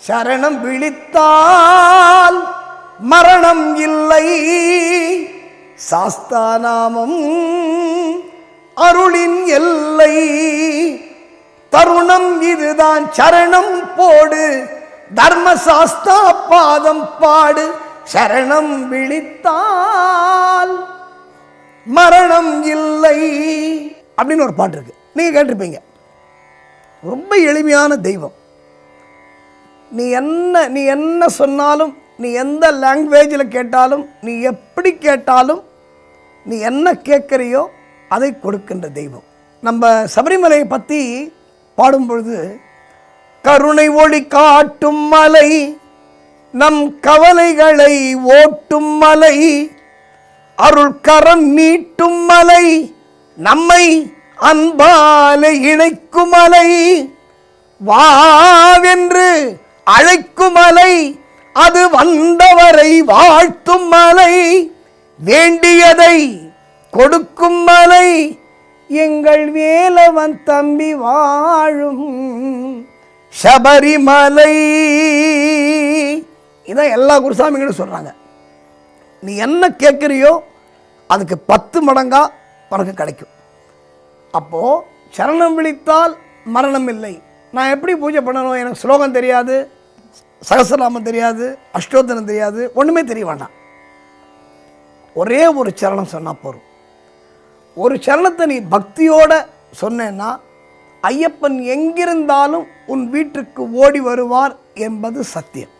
சரணம் விழித்தால் மரணம் இல்லை, சாஸ்தாநாமம் அருளின் எல்லை. தருணம் இதுதான் சரணம் போடு, தர்மசாஸ்தா பாதம் பாடு. சரணம் விழித்தால் மரணம் இல்லை அப்படின்னு ஒரு பாட்டு இருக்கு, நீங்க கேட்டிருப்பீங்க. ரொம்ப எளிமையான தெய்வம். நீ என்ன சொன்னாலும், நீ எந்த லாங்குவேஜில் கேட்டாலும், நீ எப்படி கேட்டாலும், நீ என்ன கேட்குறியோ அதை கொடுக்கின்ற தெய்வம். நம்ம சபரிமலையை பற்றி பாடும் பொழுது, கருணை ஒளி காட்டும் மலை, நம் கவலைகளை ஓட்டும் மலை, அருள் கரம் நீட்டும் மலை, நம்மை அன்பாலே இணைக்கும் மலை, வாவென்று அழைக்கும் மலை, அது வந்தவரை வாழ்த்தும் மலை, வேண்டியதை கொடுக்கும் மலை, எங்கள் வேலவன் தம்பி வாழும் சபரிமலை. இதான் எல்லா குருசாமிகளும் சொல்றாங்க. நீ என்ன கேட்குறியோ அதுக்கு 10 மடங்கா உனக்கு கிடைக்கும். அப்போ சரணம் விழித்தால் மரணம் இல்லை. நான் எப்படி பூஜை பண்ணணும்? எனக்கு ஸ்லோகம் தெரியாது, சகஸ்ரநாமம் தெரியாது, அஷ்டோத்தரம் தெரியாது, ஒன்றுமே தெரிய வேண்டாம். ஒரே ஒரு சரணம் சொன்னால் போதும். ஒரு சரணத்தை நீ பக்தியோட சொன்னேன்னா ஐயப்பன் எங்கிருந்தாலும் உன் வீட்டுக்கு ஓடி வருவார் என்பது சத்தியம்.